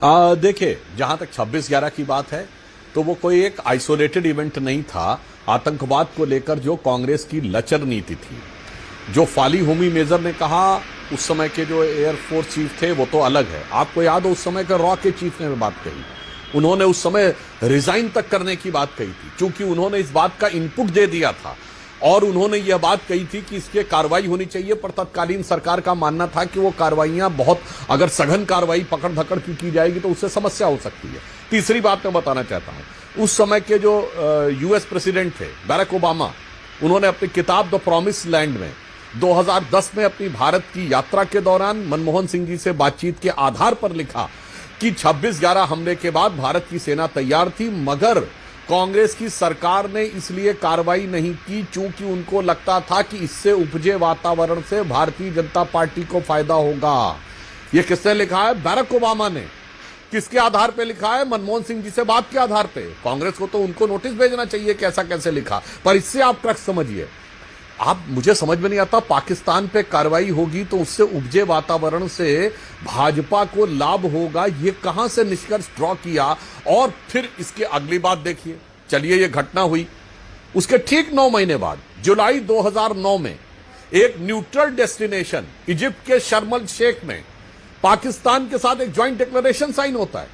देखिए, जहां तक 26/11 की बात है तो वो कोई एक आइसोलेटेड इवेंट नहीं था। आतंकवाद को लेकर जो कांग्रेस की लचर नीति थी, जो फाली होमी मेजर ने कहा, उस समय के जो एयरफोर्स चीफ थे वो तो अलग है। आपको याद हो उस समय के रॉ के चीफ ने बात कही, उन्होंने उस समय रिजाइन तक करने की बात कही थी, क्योंकि उन्होंने इस बात का इनपुट दे दिया था और उन्होंने यह बात कही थी कि इसकी कार्रवाई होनी चाहिए। पर तत्कालीन सरकार का मानना था कि वो कार्रवाइयां बहुत, अगर सघन कार्रवाई पकड़ धकड़ की जाएगी तो उससे समस्या हो सकती है। तीसरी बात मैं बताना चाहता हूं, उस समय के जो यूएस प्रेसिडेंट थे बराक ओबामा, उन्होंने अपनी किताब द प्रॉमिस लैंड में 2010 में अपनी भारत की यात्रा के दौरान मनमोहन सिंह जी से बातचीत के आधार पर लिखा कि 26/11 हमले के बाद भारत की सेना तैयार थी, मगर कांग्रेस की सरकार ने इसलिए कार्रवाई नहीं की चूंकि उनको लगता था कि इससे उपजे वातावरण से भारतीय जनता पार्टी को फायदा होगा। यह किसने लिखा है? बराक ओबामा ने। किसके आधार पे लिखा है? मनमोहन सिंह जी से बात के आधार पे। कांग्रेस को तो उनको नोटिस भेजना चाहिए कि ऐसा कैसे लिखा। पर इससे आप क्रक्स समझिए, आप, मुझे समझ में नहीं आता, पाकिस्तान पे कार्रवाई होगी तो उससे उपजे वातावरण से भाजपा को लाभ होगा, ये कहां से निष्कर्ष ड्रॉ किया? और फिर इसकी अगली बात देखिए, चलिए ये घटना हुई, उसके ठीक 9 महीने बाद जुलाई 2009 में एक न्यूट्रल डेस्टिनेशन इजिप्ट के शर्म अल शेख में पाकिस्तान के साथ एक ज्वाइंट डिक्लेरेशन साइन होता है।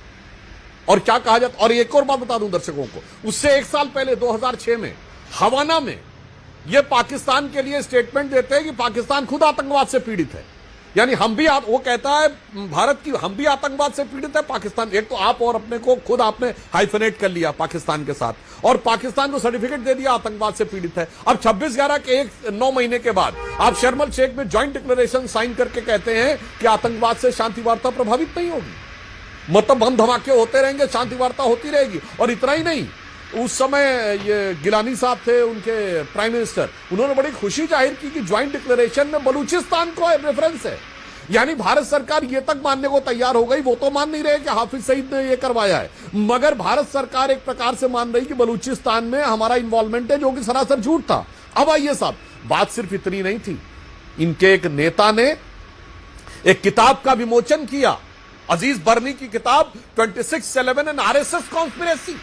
और क्या कहा जाता, और एक और बात बता दूं दर्शकों को, उससे 1 साल पहले 2006 में हवाना में ये पाकिस्तान के लिए स्टेटमेंट देते हैं कि पाकिस्तान खुद आतंकवाद से पीड़ित है। यानी हम भी, वो कहता है भारत की, हम भी आतंकवाद से पीड़ित है पाकिस्तान। एक तो आप और अपने को खुद आपने हाइफेनेट कर लिया पाकिस्तान के साथ, और पाकिस्तान को सर्टिफिकेट दे दिया आतंकवाद से पीड़ित है। अब 26/11 के 9 महीने के बाद आप शर्म अल शेख में ज्वाइंट डिक्लेरेशन साइन करके कहते हैं कि आतंकवाद से शांति वार्ता प्रभावित नहीं होगी, मतलब बम धमाके होते रहेंगे, शांति वार्ता होती रहेगी। और इतना ही नहीं, उस समय ये गिलानी साहब थे, उनके प्राइम मिनिस्टर, उन्होंने बड़ी खुशी जाहिर की कि ज्वाइंट डिक्लेरेशन में बलूचिस्तान को रेफरेंस है। यानी भारत सरकार ये तक मानने को तैयार हो गई, वो तो मान नहीं रहे कि हाफिज सईद ने ये करवाया है, मगर भारत सरकार एक प्रकार से मान रही कि बलूचिस्तान में हमारा इन्वॉल्वमेंट है, जो कि सरासर झूठ था। अब आइए साहब, बात सिर्फ इतनी नहीं थी, इनके एक नेता ने एक किताब का विमोचन किया, अजीज बर्नी की किताब 26/11 एंड आरएसएस कॉन्स्पिरेसी।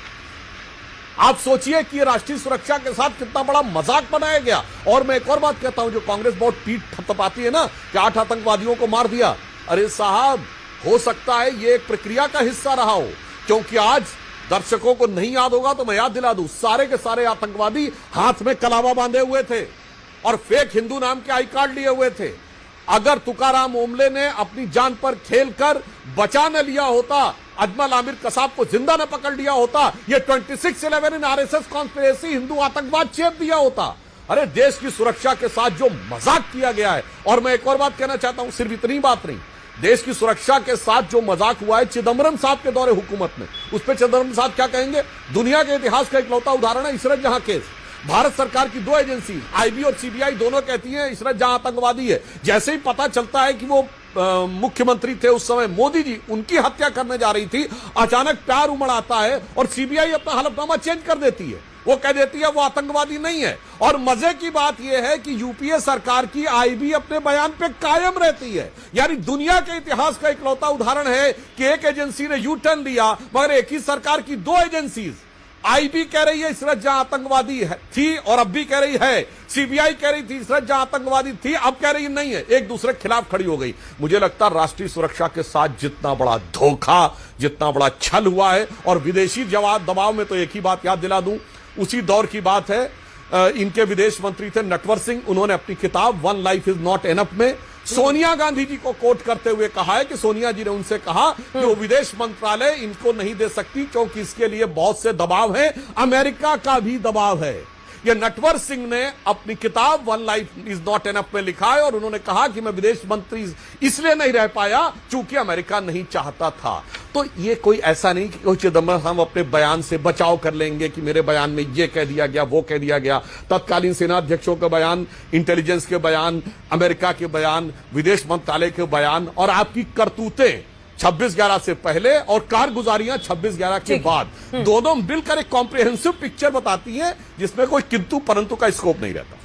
आप सोचिए कि ये राष्ट्रीय सुरक्षा के साथ कितना बड़ा मजाक बनाया गया। और मैं एक और बात कहता हूं, जो कांग्रेस बहुत पीठ थपथपाती है ना कि 8 आतंकवादियों को मार दिया, अरे साहब, हो सकता है ये एक प्रक्रिया का हिस्सा रहा हो, क्योंकि आज दर्शकों को नहीं याद होगा तो मैं याद दिला दूं, सारे के सारे आतंकवादी हाथ में कलावा बांधे हुए थे और फेक हिंदू नाम के आई कार्ड लिए हुए थे। अगर तुकाराम ओमले ने अपनी जान पर खेलकर बचा न लिया होता, अजमल आमिर कसाब को जिंदा न पकड़ लिया होता, ये 26/11 इन आरएसएस कॉन्स्पिरेसी हिंदू आतंकवाद चेप दिया होता। अरे देश की सुरक्षा के साथ जो मजाक किया गया है। और मैं एक और बात कहना चाहता हूं, सिर्फ इतनी बात नहीं, देश की सुरक्षा के साथ जो मजाक हुआ है चिदम्बरम साहब के दौरे हुकूमत में, उस पर चिदम्बरम साहब क्या कहेंगे? दुनिया के इतिहास का इकलौता उदाहरण है इशरत जहां केस। भारत सरकार की 2 एजेंसी, आईबी और सीबीआई, दोनों कहती हैं इशरत जहां आतंकवादी है। जैसे ही पता चलता है कि वो मुख्यमंत्री थे उस समय मोदी जी, उनकी हत्या करने जा रही थी, अचानक प्यार उमड़ आता है और सीबीआई अपना हलफनामा चेंज कर देती है, वो कह देती है वो आतंकवादी नहीं है। और मजे की बात यह है कि यूपीए सरकार की आईबी अपने बयान पे कायम रहती है। यानी दुनिया के इतिहास का इकलौता उदाहरण है कि एक एजेंसी ने यू टर्न लिया, मगर एक ही सरकार की 2 एजेंसीज, आईबी कह रही है इशरत जहां आतंकवादी थी और अब भी कह रही है, सीबीआई कह रही थी इशरत जहां आतंकवादी थी, अब कह रही नहीं है, एक दूसरे के खिलाफ खड़ी हो गई। मुझे लगता है राष्ट्रीय सुरक्षा के साथ जितना बड़ा धोखा, जितना बड़ा छल हुआ है, और विदेशी दबाव में तो एक ही बात याद दिला दूं, उसी दौर की बात है, इनके विदेश मंत्री थे नटवर सिंह, उन्होंने अपनी किताब one life is not enough में सोनिया गांधी जी को कोट करते हुए कहा है कि सोनिया जी ने उनसे कहा कि वो विदेश मंत्रालय इनको नहीं दे सकती क्योंकि इसके लिए बहुत से दबाव है, अमेरिका का भी दबाव है। ये नटवर सिंह ने अपनी किताब one life is not enough में लिखा है और उन्होंने कहा कि मैं विदेश मंत्री इसलिए नहीं रह पाया क्योंकि अमेरिका नहीं चाहता था। तो ये कोई ऐसा नहीं कि चिदम्बरम हम अपने बयान से बचाव कर लेंगे कि मेरे बयान में ये कह दिया गया, वो कह दिया गया। तत्कालीन सेना अध्यक्षों के बयान, इंटेलिजेंस के बयान, अमेरिका के बयान, विदेश मंत्रालय के बयान और आपकी करतूतें 26/11 से पहले और कारगुजारियां 26/11 के बाद, दोनों मिलकर एक कॉम्प्रिहेंसिव पिक्चर बताती हैं जिसमें कोई किंतु परंतु का स्कोप नहीं रहता।